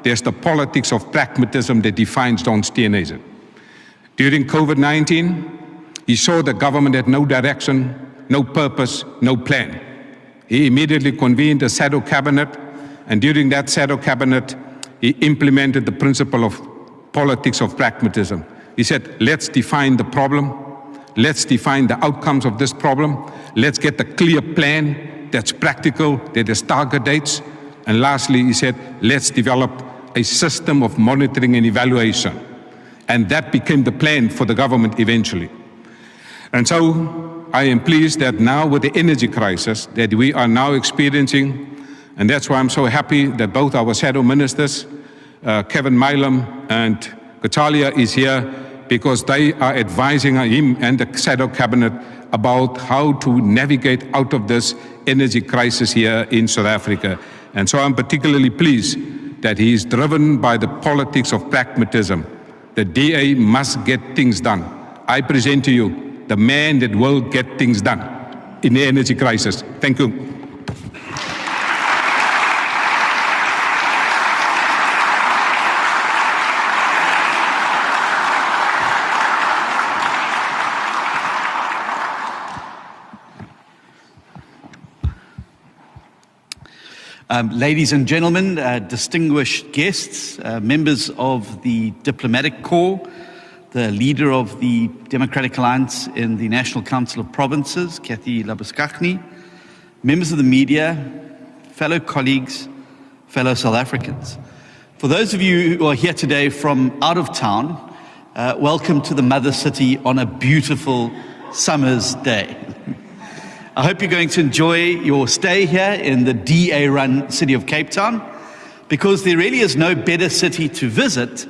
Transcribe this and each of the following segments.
there's the politics of pragmatism that defines Don Steenhuisen. During COVID-19, he saw the government had no direction, no purpose, no plan. He immediately convened a shadow cabinet, and during that shadow cabinet, he implemented the principle of politics of pragmatism. He said, let's define the problem, let's define the outcomes of this problem, let's get a clear plan that's practical, that has target dates, and lastly, he said, let's develop a system of monitoring and evaluation. And that became the plan for the government eventually. And so I am pleased that now with the energy crisis that we are now experiencing, and that's why I'm so happy that both our shadow ministers, Kevin Milam and Katalia is here, because they are advising him and the shadow cabinet about how to navigate out of this energy crisis here in South Africa. And so I'm particularly pleased that he is driven by the politics of pragmatism. The DA must get things done. I present to you the man that will get things done in the energy crisis. Thank you. Ladies and gentlemen, distinguished guests, members of the Diplomatic Corps, the leader of the Democratic Alliance in the National Council of Provinces, Kathy Labuskaghni, members of the media, fellow colleagues, fellow South Africans. For those of you who are here today from out of town, welcome to the Mother City on a beautiful summer's day. I hope you're going to enjoy your stay here in the DA-run city of Cape Town, because there really is no better city to visit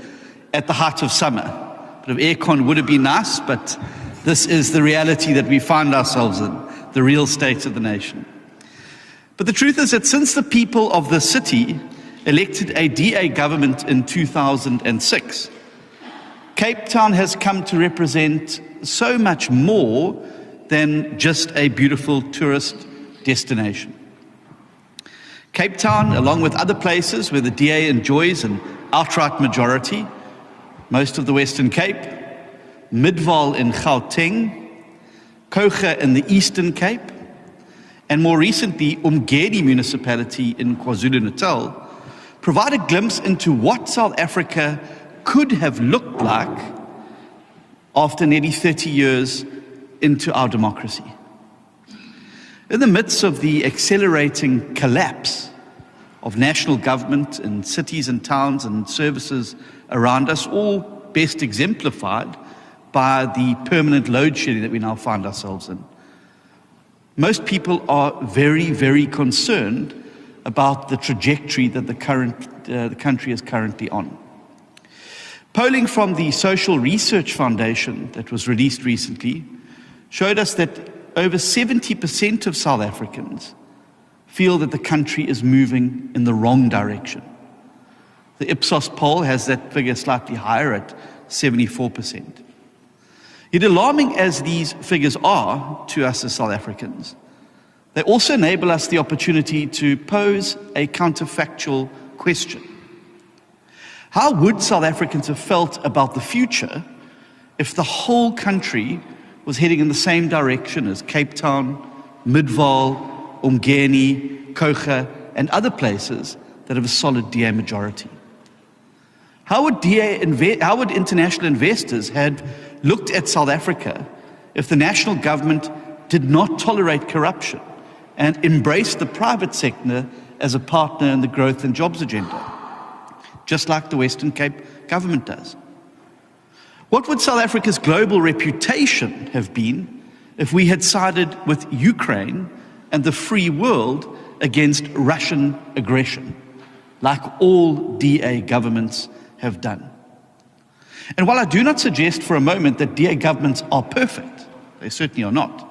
at the height of summer. A bit of aircon would have been nice, but this is the reality that we find ourselves in, the real state of the nation. But the truth is that since the people of the city elected a DA government in 2006, Cape Town has come to represent so much more than just a beautiful tourist destination. Cape Town, along with other places where the DA enjoys an outright majority, most of the Western Cape, Midvaal in Gauteng, Koga in the Eastern Cape, and more recently, Umgeni municipality in KwaZulu-Natal, provide a glimpse into what South Africa could have looked like after nearly 30 years into our democracy. In the midst of the accelerating collapse of national government in cities and towns and services around us, all best exemplified by the permanent load shedding that we now find ourselves in, most people are very, very concerned about the trajectory that the country is currently on. Polling from the Social Research Foundation that was released recently showed us that over 70% of South Africans feel that the country is moving in the wrong direction. The Ipsos poll has that figure slightly higher at 74%. Yet alarming as these figures are to us as South Africans, they also enable us the opportunity to pose a counterfactual question. How would South Africans have felt about the future if the whole country was heading in the same direction as Cape Town, Midvaal, Umgeni, Koga, and other places that have a solid DA majority? How would international investors have looked at South Africa if the national government did not tolerate corruption and embraced the private sector as a partner in the growth and jobs agenda, just like the Western Cape government does? What would South Africa's global reputation have been if we had sided with Ukraine and the free world against Russian aggression, like all DA governments have done? And while I do not suggest for a moment that DA governments are perfect, they certainly are not,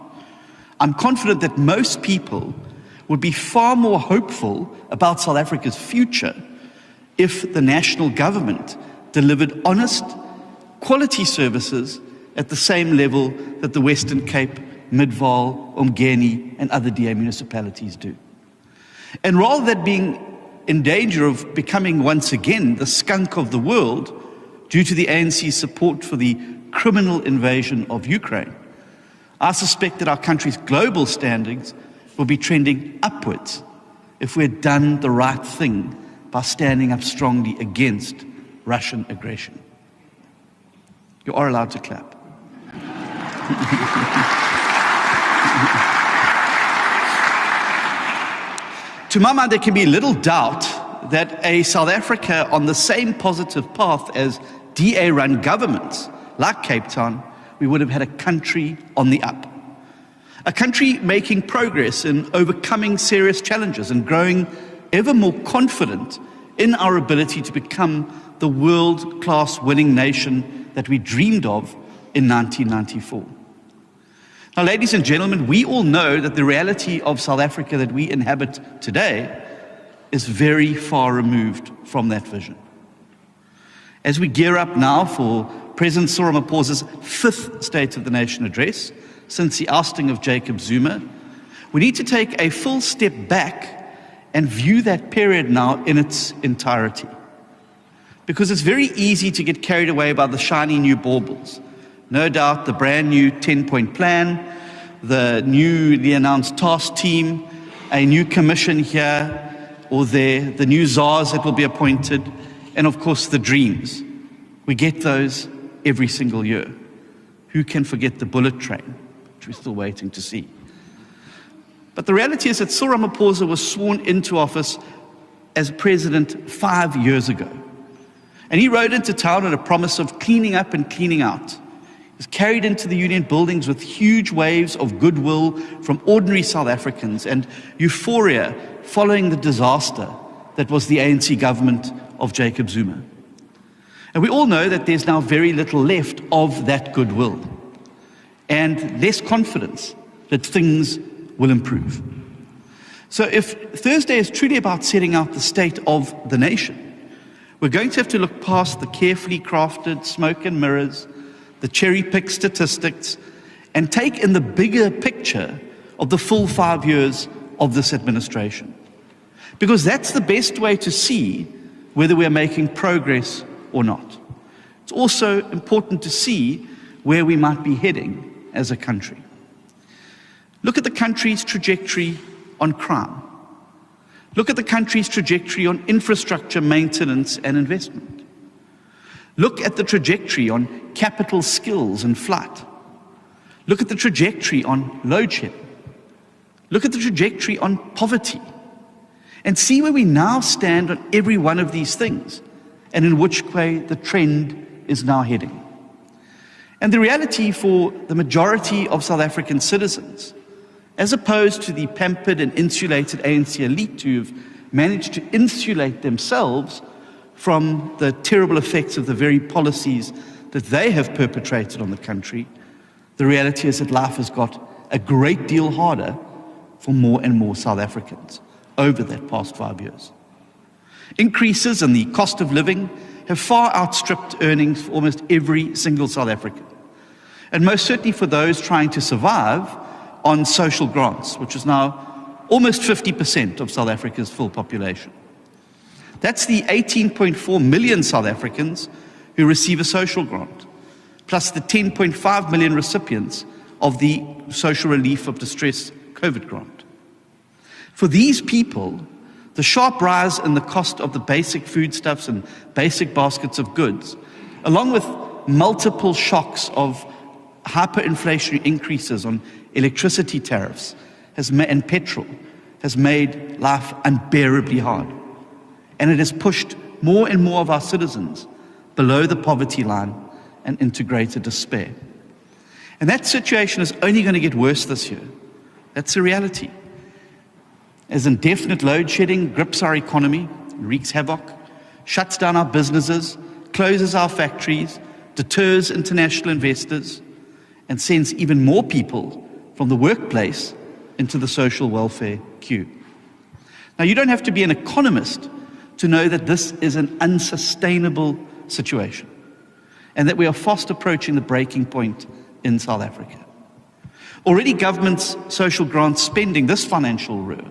I'm confident that most people would be far more hopeful about South Africa's future if the national government delivered honest, quality services at the same level that the Western Cape, Midvaal, Umgeni, and other DA municipalities do. And rather than being in danger of becoming once again the skunk of the world due to the ANC's support for the criminal invasion of Ukraine, I suspect that our country's global standings will be trending upwards if we had done the right thing by standing up strongly against Russian aggression. You are allowed to clap. To my mind, there can be little doubt that a South Africa on the same positive path as DA-run governments like Cape Town, we would have had a country on the up. A country making progress in overcoming serious challenges and growing ever more confident in our ability to become the world-class winning nation that we dreamed of in 1994. Now, ladies and gentlemen, we all know that the reality of South Africa that we inhabit today is very far removed from that vision. As we gear up now for President Ramaphosa's 5th State of the Nation address since the ousting of Jacob Zuma, we need to take a full step back and view that period now in its entirety. Because it's very easy to get carried away by the shiny new baubles. No doubt the brand new 10-point plan, the newly announced task team, a new commission here or there, the new czars that will be appointed, and of course the dreams. We get those every single year. Who can forget the bullet train, which we're still waiting to see? But the reality is that Cyril Ramaphosa was sworn into office as president 5 years ago. And he rode into town on a promise of cleaning up and cleaning out. He was carried into the union buildings with huge waves of goodwill from ordinary South Africans and euphoria following the disaster that was the ANC government of Jacob Zuma. And we all know that there's now very little left of that goodwill and less confidence that things will improve. So if Thursday is truly about setting out the state of the nation, we're going to have to look past the carefully crafted smoke and mirrors, the cherry-picked statistics, and take in the bigger picture of the full 5 years of this administration. Because that's the best way to see whether we're making progress or not. It's also important to see where we might be heading as a country. Look at the country's trajectory on crime. Look at the country's trajectory on infrastructure maintenance and investment. Look at the trajectory on capital skills and flight. Look at the trajectory on load shedding. Look at the trajectory on poverty. And see where we now stand on every one of these things and in which way the trend is now heading. And the reality for the majority of South African citizens, as opposed to the pampered and insulated ANC elite who've managed to insulate themselves from the terrible effects of the very policies that they have perpetrated on the country, the reality is that life has got a great deal harder for more and more South Africans over that past 5 years. Increases in the cost of living have far outstripped earnings for almost every single South African, and most certainly for those trying to survive on social grants, which is now almost 50% of South Africa's full population. That's the 18.4 million South Africans who receive a social grant, plus the 10.5 million recipients of the Social Relief of Distress COVID grant. For these people, the sharp rise in the cost of the basic foodstuffs and basic baskets of goods, along with multiple shocks of hyperinflationary increases on electricity tariffs and petrol, has made life unbearably hard. And it has pushed more and more of our citizens below the poverty line and into greater despair. And that situation is only going to get worse this year. That's the reality. As indefinite load shedding grips our economy, wreaks havoc, shuts down our businesses, closes our factories, deters international investors, and sends even more people from the workplace into the social welfare queue. Now, you don't have to be an economist to know that this is an unsustainable situation and that we are fast approaching the breaking point in South Africa. Already government's social grant spending this financial year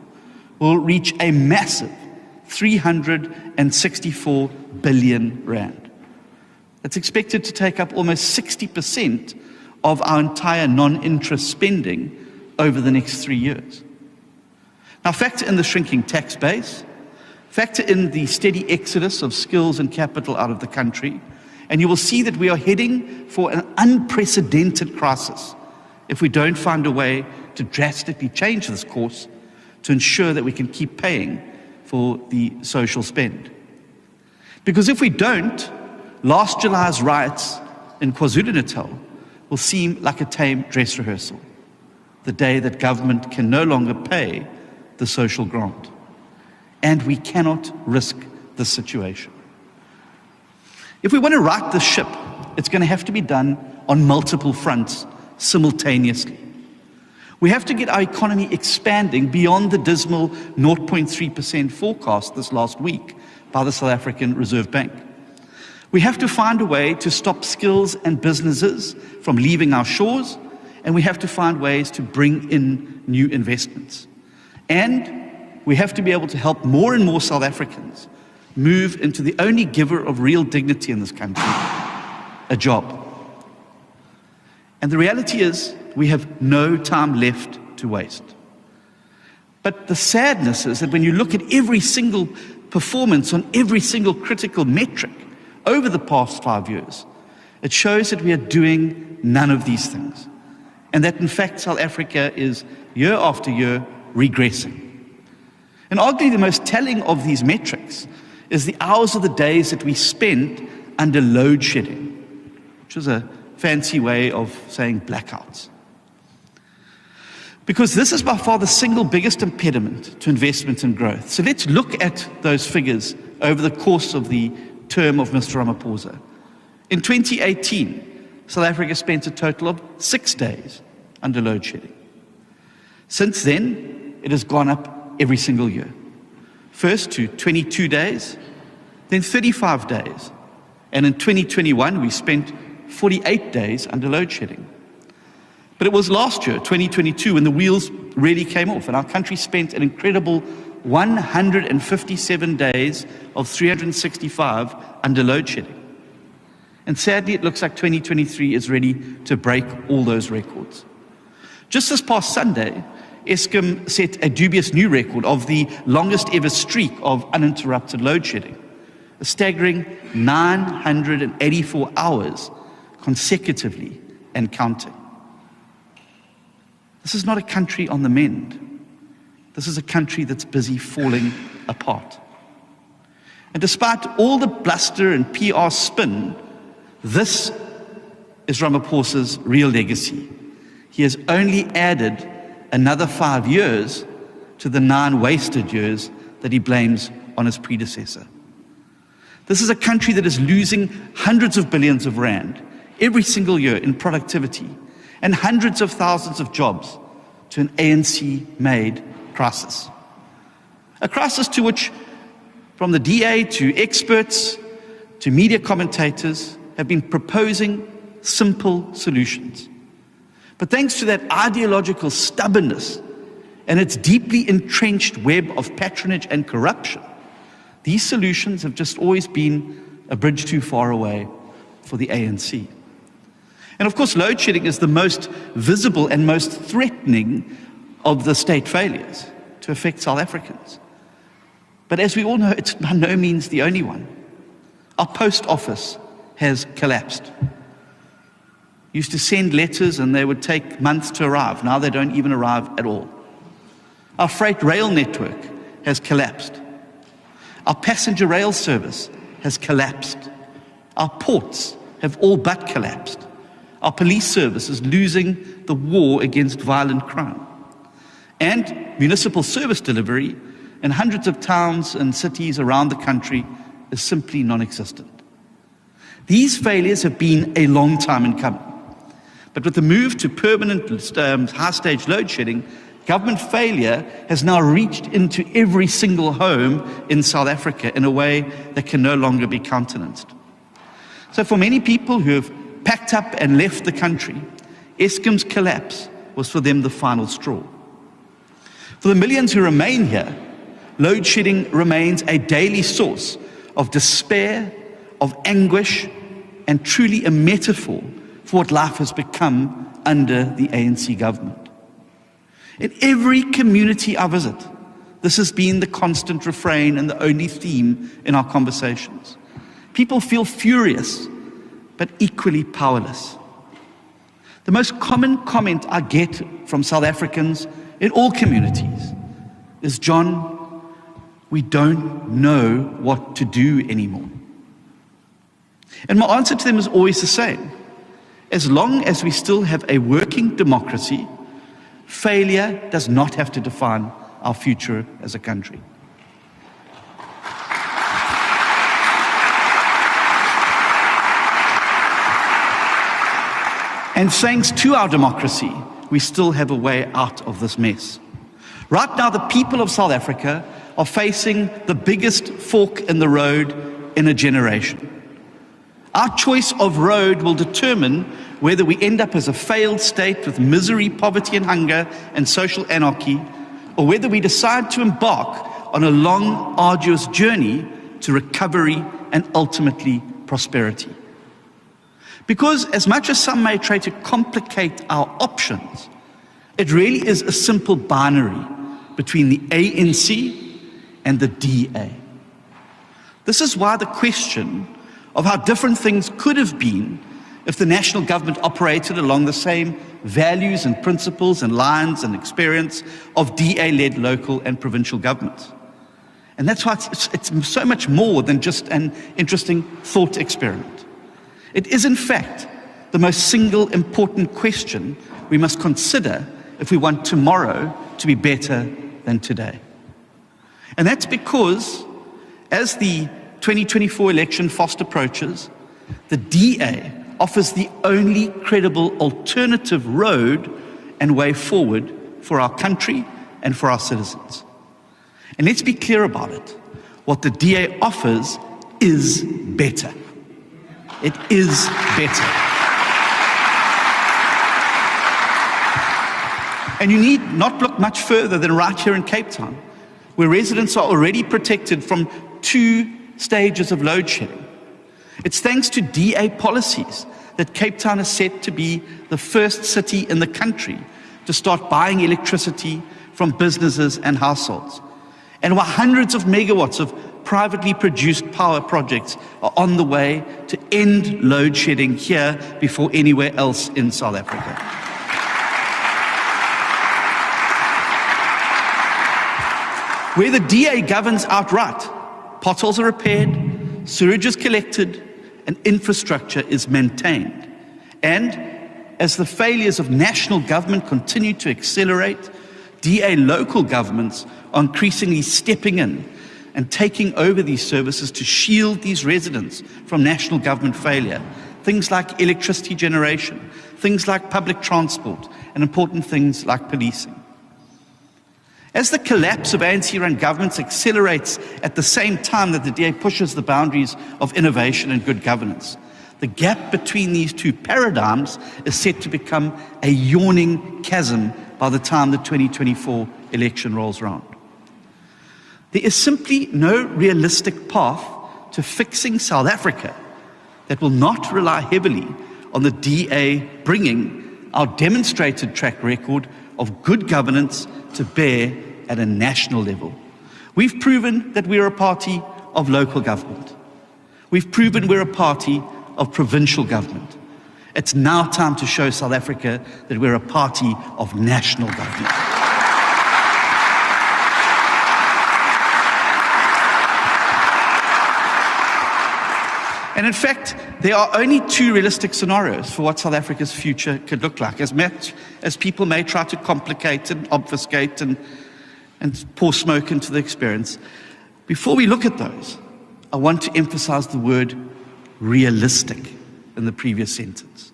will reach a massive 364 billion rand. That's expected to take up almost 60% of our entire non-interest spending over the next 3 years. Now factor in the shrinking tax base, factor in the steady exodus of skills and capital out of the country, and you will see that we are heading for an unprecedented crisis if we don't find a way to drastically change this course to ensure that we can keep paying for the social spend. Because if we don't, last July's riots in KwaZulu-Natal will seem like a tame dress rehearsal, the day that government can no longer pay the social grant. And we cannot risk this situation. If we want to right the ship, it's going to have to be done on multiple fronts simultaneously. We have to get our economy expanding beyond the dismal 0.3% forecast this last week by the South African Reserve Bank. We have to find a way to stop skills and businesses from leaving our shores, and we have to find ways to bring in new investments. And we have to be able to help more and more South Africans move into the only giver of real dignity in this country, a job. And the reality is, we have no time left to waste. But the sadness is that when you look at every single performance on every single critical metric over the past 5 years, it shows that we are doing none of these things. And that in fact, South Africa is year after year regressing. And arguably the most telling of these metrics is the hours of the days that we spent under load shedding, which is a fancy way of saying blackouts. Because this is by far the single biggest impediment to investment and growth. So let's look at those figures over the course of the term of Mr. Ramaphosa. In 2018, South Africa spent a total of 6 days under load shedding. Since then, it has gone up every single year. First to 22 days, then 35 days. And in 2021, we spent 48 days under load shedding. But it was last year, 2022, when the wheels really came off, and our country spent an incredible 157 days of 365 under load shedding. And sadly, it looks like 2023 is ready to break all those records. Just this past Sunday, Eskom set a dubious new record of the longest ever streak of uninterrupted load shedding, a staggering 984 hours consecutively and counting. This is not a country on the mend. This is a country that's busy falling apart. And despite all the bluster and PR spin, this is Ramaphosa's real legacy. He has only added another 5 years to the 9 wasted years that he blames on his predecessor. This is a country that is losing hundreds of billions of rand every single year in productivity and hundreds of thousands of jobs to an ANC-made crisis. A crisis to which, from the DA to experts to media commentators, have been proposing simple solutions. But thanks to that ideological stubbornness and its deeply entrenched web of patronage and corruption, these solutions have just always been a bridge too far away for the ANC. And of course, load shedding is the most visible and most threatening of the state failures to affect South Africans. But as we all know, it's by no means the only one. Our post office has collapsed. Used to send letters and they would take months to arrive. Now they don't even arrive at all. Our freight rail network has collapsed. Our passenger rail service has collapsed. Our ports have all but collapsed. Our police service is losing the war against violent crime. And municipal service delivery in hundreds of towns and cities around the country is simply non-existent. These failures have been a long time in coming. But with the move to permanent high-stage load shedding, government failure has now reached into every single home in South Africa in a way that can no longer be countenanced. So for many people who have packed up and left the country, Eskom's collapse was for them the final straw. For the millions who remain here, load shedding remains a daily source of despair, of anguish, and truly a metaphor for what life has become under the ANC government. In every community I visit, this has been the constant refrain and the only theme in our conversations. People feel furious, but equally powerless. The most common comment I get from South Africans in all communities is, "John, we don't know what to do anymore." And my answer to them is always the same. As long as we still have a working democracy, failure does not have to define our future as a country. And thanks to our democracy, we still have a way out of this mess. Right now, the people of South Africa are facing the biggest fork in the road in a generation. Our choice of road will determine whether we end up as a failed state with misery, poverty and hunger and social anarchy, or whether we decide to embark on a long, arduous journey to recovery and ultimately prosperity. Because as much as some may try to complicate our options, it really is a simple binary between the ANC and the DA. This is why the question of how different things could have been if the national government operated along the same values and principles and lines and experience of DA-led local and provincial governments. And that's why it's so much more than just an interesting thought experiment. It is, in fact, the most single important question we must consider if we want tomorrow to be better than today. And that's because, as the 2024 election fast approaches, the DA offers the only credible alternative road and way forward for our country and for our citizens. And let's be clear about it. What the DA offers is better. It is better. And you need not look much further than right here in Cape Town, where residents are already protected from 2 stages of load shedding. It's thanks to DA policies that Cape Town is set to be the first city in the country to start buying electricity from businesses and households. And while hundreds of megawatts of privately produced power projects are on the way to end load shedding here before anywhere else in South Africa. Where the DA governs outright, potholes are repaired, sewage is collected, and infrastructure is maintained. And as the failures of national government continue to accelerate, DA local governments are increasingly stepping in and taking over these services to shield these residents from national government failure. Things like electricity generation, things like public transport, and important things like policing. As the collapse of ANC-run governments accelerates at the same time that the DA pushes the boundaries of innovation and good governance, the gap between these two paradigms is set to become a yawning chasm by the time the 2024 election rolls around. There is simply no realistic path to fixing South Africa that will not rely heavily on the DA bringing our demonstrated track record of good governance to bear at a national level. We've proven that we're a party of local government. We've proven we're a party of provincial government. It's now time to show South Africa that we're a party of national government. And in fact, there are only 2 realistic scenarios for what South Africa's future could look like, as much as people may try to complicate and obfuscate and pour smoke into the experience. Before we look at those, I want to emphasize the word realistic in the previous sentence.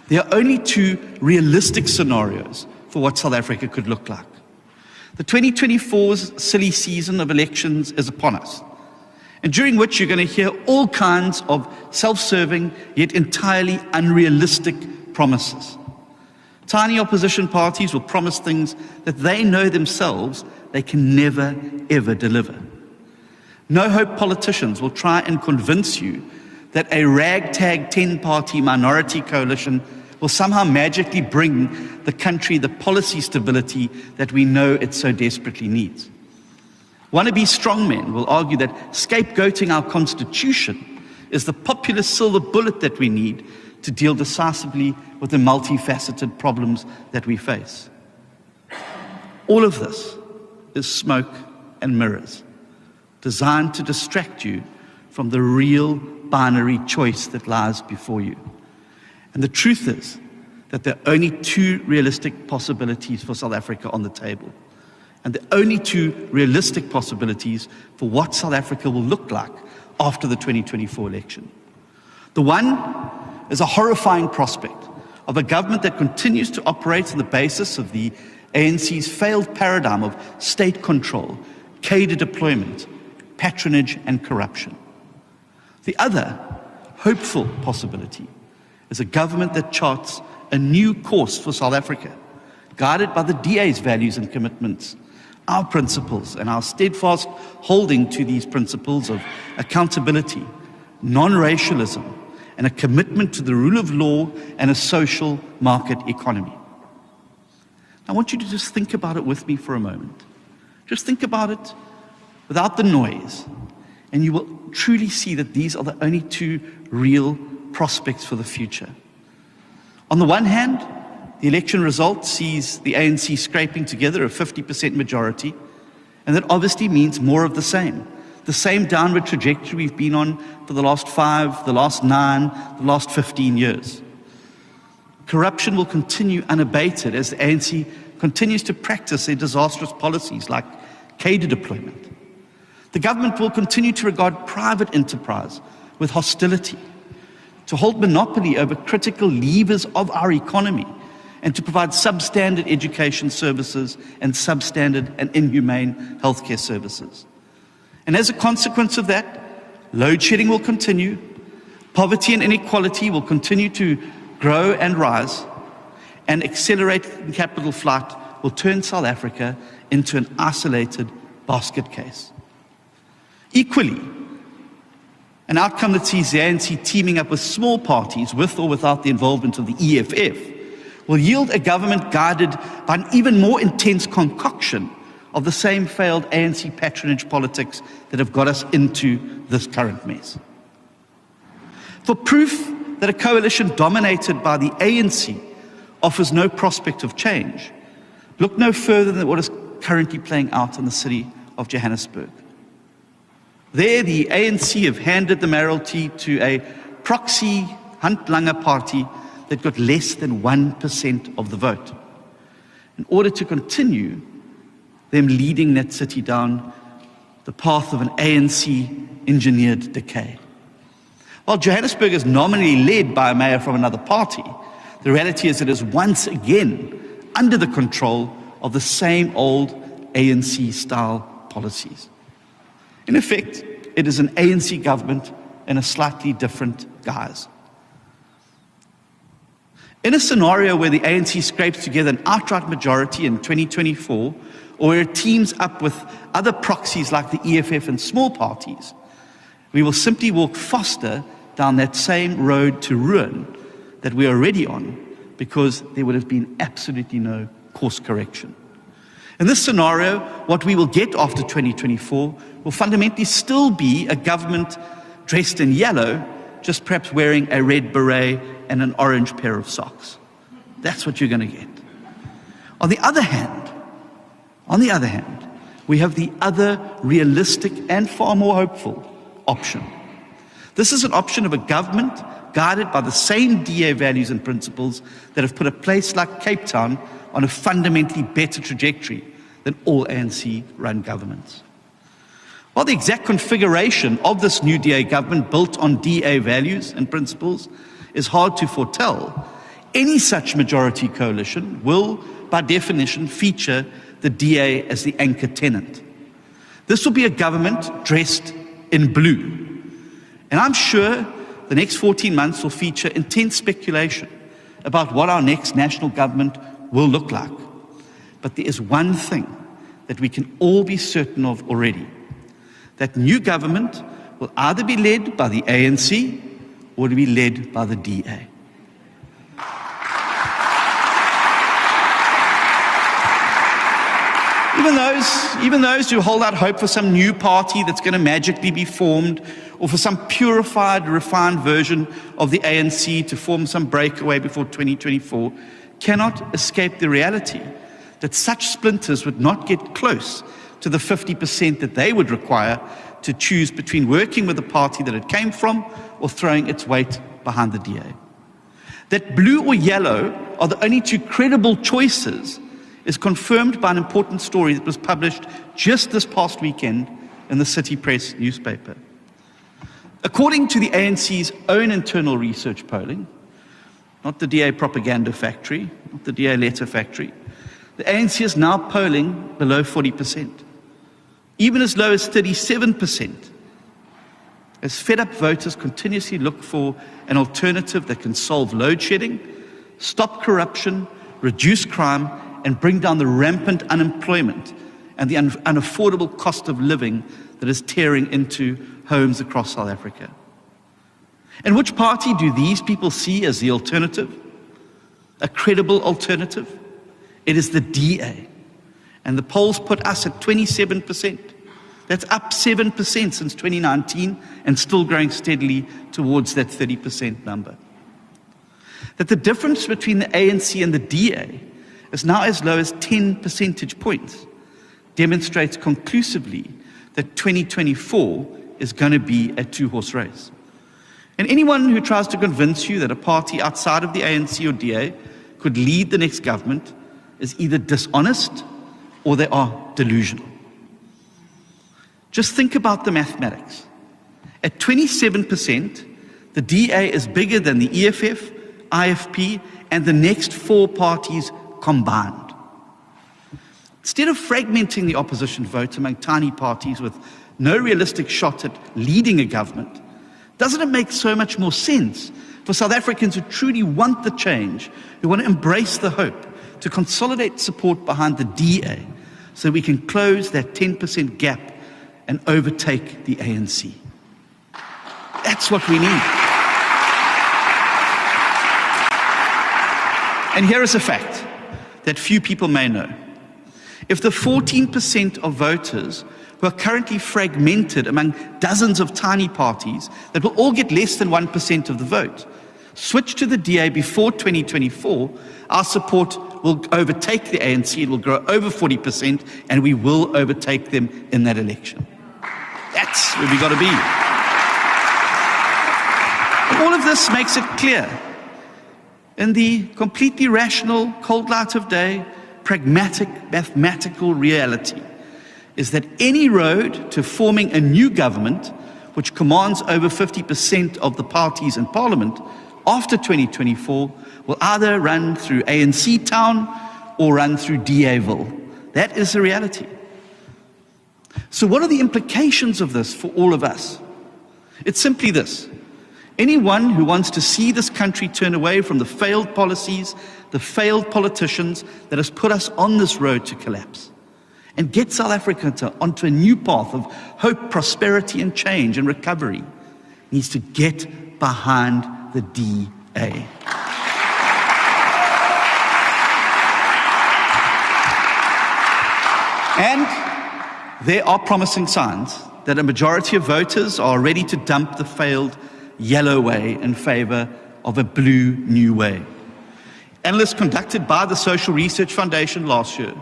There are only 2 realistic scenarios for what South Africa could look like. The 2024's silly season of elections is upon us, and during which you're going to hear all kinds of self-serving yet entirely unrealistic promises. Tiny opposition parties will promise things that they know themselves they can never, ever deliver. No-hope politicians will try and convince you that a ragtag 10-party minority coalition will somehow magically bring the country the policy stability that we know it so desperately needs. Wannabe strongmen will argue that scapegoating our Constitution is the populist silver bullet that we need to deal decisively with the multifaceted problems that we face. All of this is smoke and mirrors, designed to distract you from the real binary choice that lies before you. And the truth is that there are only two realistic possibilities for South Africa on the table. And the only two realistic possibilities for what South Africa will look like after the 2024 election. The one is a horrifying prospect of a government that continues to operate on the basis of the ANC's failed paradigm of state control, cadre deployment, patronage and corruption. The other hopeful possibility is a government that charts a new course for South Africa, guided by the DA's values and commitments, our principles and our steadfast holding to these principles of accountability, non-racialism, and a commitment to the rule of law and a social market economy. I want you to just think about it with me for a moment. Just think about it without the noise, and you will truly see that these are the only two real prospects for the future. On the one hand, the election result sees the ANC scraping together a 50% majority, and that obviously means more of the same downward trajectory we've been on for the last 5, the last 9, the last 15 years. Corruption will continue unabated as the ANC continues to practice their disastrous policies like cadre deployment. The government will continue to regard private enterprise with hostility, to hold monopoly over critical levers of our economy, and to provide substandard education services and substandard and inhumane healthcare services. And as a consequence of that, load shedding will continue, poverty and inequality will continue to grow and rise, and accelerated capital flight will turn South Africa into an isolated basket case. Equally, an outcome that sees the ANC teaming up with small parties, with or without the involvement of the EFF, will yield a government guided by an even more intense concoction of the same failed ANC patronage politics that have got us into this current mess. For proof that a coalition dominated by the ANC offers no prospect of change, look no further than what is currently playing out in the city of Johannesburg. There, the ANC have handed the mayoralty to a proxy Hunt-Langer party that got less than 1% of the vote, in order to continue them leading that city down the path of an ANC-engineered decay. While Johannesburg is nominally led by a mayor from another party, the reality is it is once again under the control of the same old ANC-style policies. In effect, it is an ANC government in a slightly different guise. In a scenario where the ANC scrapes together an outright majority in 2024, or where it teams up with other proxies like the EFF and small parties, we will simply walk faster down that same road to ruin that we are already on, because there would have been absolutely no course correction. In this scenario, what we will get after 2024 will fundamentally still be a government dressed in yellow, just perhaps wearing a red beret and an orange pair of socks. That's what you're going to get. On the other hand, we have the other realistic and far more hopeful option. This is an option of a government guided by the same DA values and principles that have put a place like Cape Town on a fundamentally better trajectory than all ANC-run governments. While the exact configuration of this new DA government built on DA values and principles is hard to foretell, any such majority coalition will, by definition, feature the DA as the anchor tenant. This will be a government dressed in blue. And I'm sure the next 14 months will feature intense speculation about what our next national government will look like. But there is one thing that we can all be certain of already. That new government will either be led by the ANC or to be led by the DA. Even those who hold out hope for some new party that's going to magically be formed, or for some purified, refined version of the ANC to form some breakaway before 2024, cannot escape the reality that such splinters would not get close to the 50% that they would require to choose between working with the party that it came from or throwing its weight behind the DA. That blue or yellow are the only two credible choices is confirmed by an important story that was published just this past weekend in the City Press newspaper. According to the ANC's own internal research polling, not the DA propaganda factory, not the DA letter factory, the ANC is now polling below 40%, even as low as 37%, as fed-up voters continuously look for an alternative that can solve load shedding, stop corruption, reduce crime, and bring down the rampant unemployment and the unaffordable cost of living that is tearing into homes across South Africa. And which party do these people see as the alternative? A credible alternative? It is the DA. And the polls put us at 27%. That's up 7% since 2019 and still growing steadily towards that 30% number. That the difference between the ANC and the DA is now as low as 10 percentage points demonstrates conclusively that 2024 is going to be a two-horse race. And anyone who tries to convince you that a party outside of the ANC or DA could lead the next government is either dishonest or they are delusional. Just think about the mathematics. At 27%, the DA is bigger than the EFF, IFP, and the next four parties combined. Instead of fragmenting the opposition vote among tiny parties with no realistic shot at leading a government, doesn't it make so much more sense for South Africans who truly want the change, who want to embrace the hope, to consolidate support behind the DA so we can close that 10% gap and overtake the ANC? That's what we need. And here is a fact that few people may know. If the 14% of voters who are currently fragmented among dozens of tiny parties that will all get less than 1% of the vote switch to the DA before 2024, our support will overtake the ANC, it will grow over 40%, and we will overtake them in that election. That's where we've got to be. All of this makes it clear, in the completely rational, cold light of day, pragmatic, mathematical reality, is that any road to forming a new government, which commands over 50% of the parties in Parliament after 2024, will either run through ANC town or run through DA-ville. That is the reality. So what are the implications of this for all of us? It's simply this. Anyone who wants to see this country turn away from the failed policies, the failed politicians that has put us on this road to collapse, and get South Africa onto a new path of hope, prosperity, and change and recovery, needs to get behind the DA. And there are promising signs that a majority of voters are ready to dump the failed yellow way in favor of a blue new way. Analysis conducted by the Social Research Foundation last year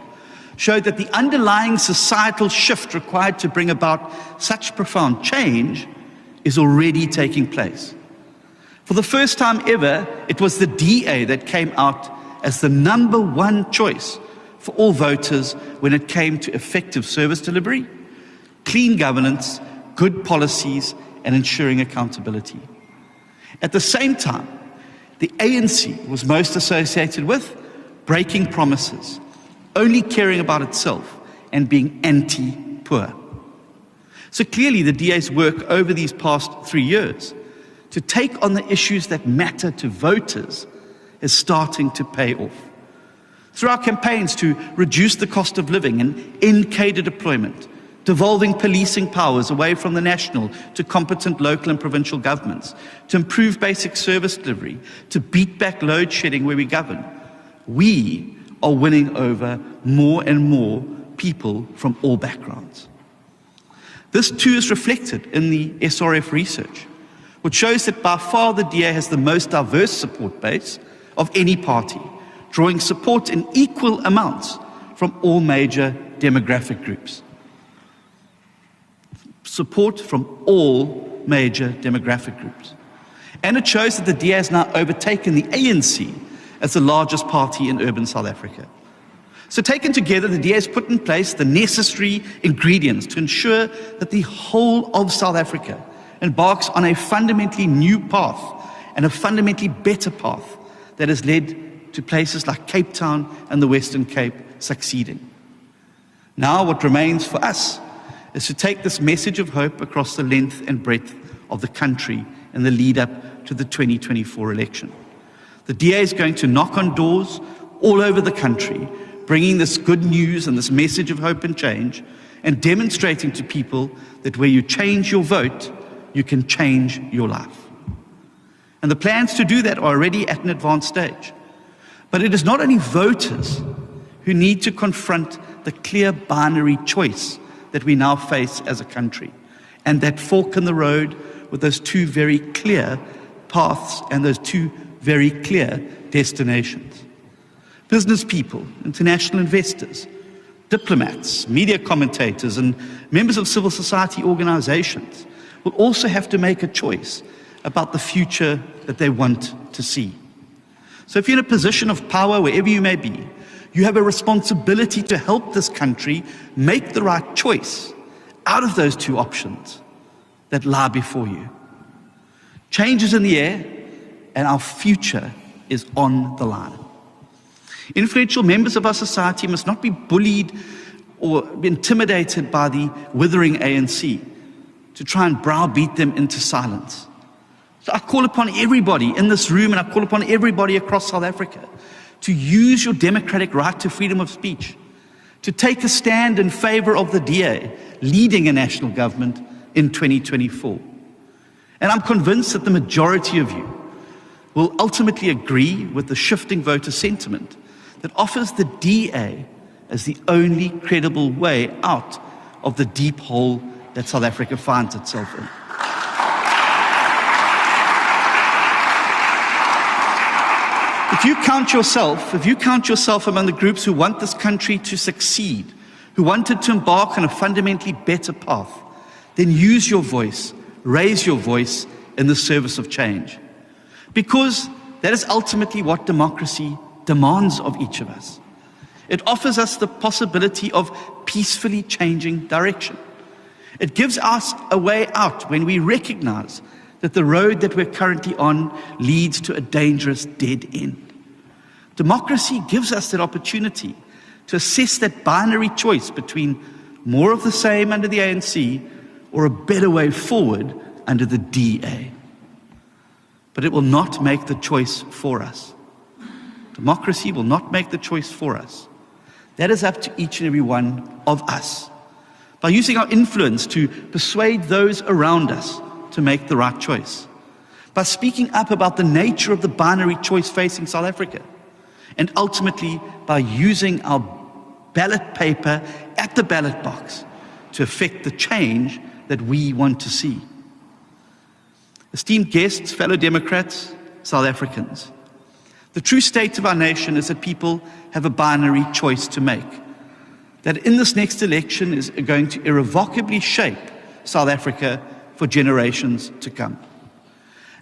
showed that the underlying societal shift required to bring about such profound change is already taking place. For the first time ever, it was the DA that came out as the number one choice for all voters when it came to effective service delivery, clean governance, good policies, and ensuring accountability. At the same time, the ANC was most associated with breaking promises, only caring about itself, and being anti-poor. So clearly the DA's work over these past 3 years to take on the issues that matter to voters is starting to pay off. Through our campaigns to reduce the cost of living and end cadre deployment, devolving policing powers away from the national to competent local and provincial governments, to improve basic service delivery, to beat back load shedding where we govern, we are winning over more and more people from all backgrounds. This too is reflected in the SRF research, which shows that by far the DA has the most diverse support base of any party, drawing support in equal amounts from all major demographic groups. Support from all major demographic groups. And it shows that the DA has now overtaken the ANC as the largest party in urban South Africa. So taken together, the DA has put in place the necessary ingredients to ensure that the whole of South Africa embarks on a fundamentally new path and a fundamentally better path that has led to places like Cape Town and the Western Cape succeeding. Now what remains for us is to take this message of hope across the length and breadth of the country in the lead up to the 2024 election. The DA is going to knock on doors all over the country, bringing this good news and this message of hope and change, and demonstrating to people that where you change your vote, you can change your life. And the plans to do that are already at an advanced stage. But it is not only voters who need to confront the clear binary choice that we now face as a country, and that fork in the road with those two very clear paths and those two very clear destinations. Business people, international investors, diplomats, media commentators, and members of civil society organizations will also have to make a choice about the future that they want to see. So if you're in a position of power, wherever you may be, you have a responsibility to help this country make the right choice out of those two options that lie before you. Change is in the air, and our future is on the line. Influential members of our society must not be bullied or intimidated by the withering ANC to try and browbeat them into silence. So I call upon everybody in this room, and I call upon everybody across South Africa to use your democratic right to freedom of speech, to take a stand in favor of the DA leading a national government in 2024. And I'm convinced that the majority of you will ultimately agree with the shifting voter sentiment that offers the DA as the only credible way out of the deep hole that South Africa finds itself in. If you count yourself among the groups who want this country to succeed, who wanted to embark on a fundamentally better path, then use your voice, raise your voice in the service of change. Because that is ultimately what democracy demands of each of us. It offers us the possibility of peacefully changing direction. It gives us a way out when we recognize that the road that we're currently on leads to a dangerous dead end. Democracy gives us that opportunity to assess that binary choice between more of the same under the ANC or a better way forward under the DA. But it will not make the choice for us. Democracy will not make the choice for us. That is up to each and every one of us. By using our influence to persuade those around us to make the right choice. By speaking up about the nature of the binary choice facing South Africa. And ultimately, by using our ballot paper at the ballot box to effect the change that we want to see. Esteemed guests, fellow Democrats, South Africans, the true state of our nation is that people have a binary choice to make. That in this next election is going to irrevocably shape South Africa for generations to come.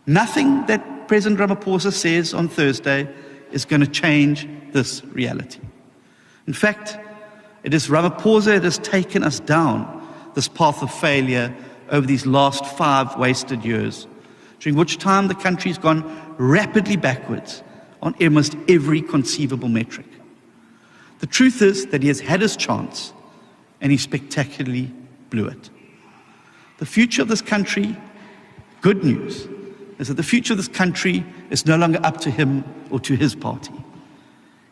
Nothing that President Ramaphosa says on Thursday is going to change this reality. In fact, it is Ramaphosa that has taken us down this path of failure over these last 5 wasted years, during which time the country's gone rapidly backwards on almost every conceivable metric. The truth is that he has had his chance and he spectacularly blew it. The future of this country, good news, is that the future of this country is no longer up to him or to his party.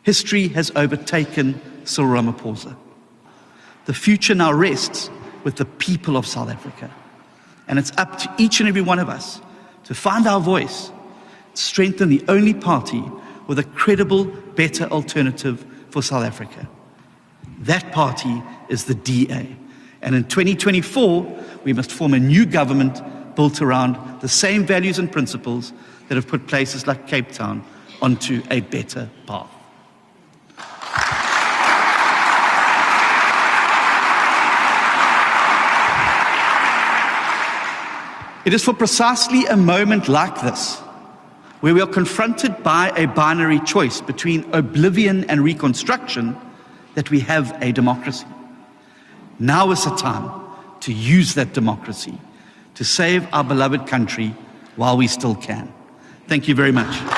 History has overtaken Cyril Ramaphosa. The future now rests with the people of South Africa. And it's up to each and every one of us to find our voice, strengthen the only party with a credible, better alternative for South Africa. That party is the DA. And in 2024, we must form a new government built around the same values and principles that have put places like Cape Town onto a better path. It is for precisely a moment like this, where we are confronted by a binary choice between oblivion and reconstruction, that we have a democracy. Now is the time to use that democracy to save our beloved country while we still can. Thank you very much.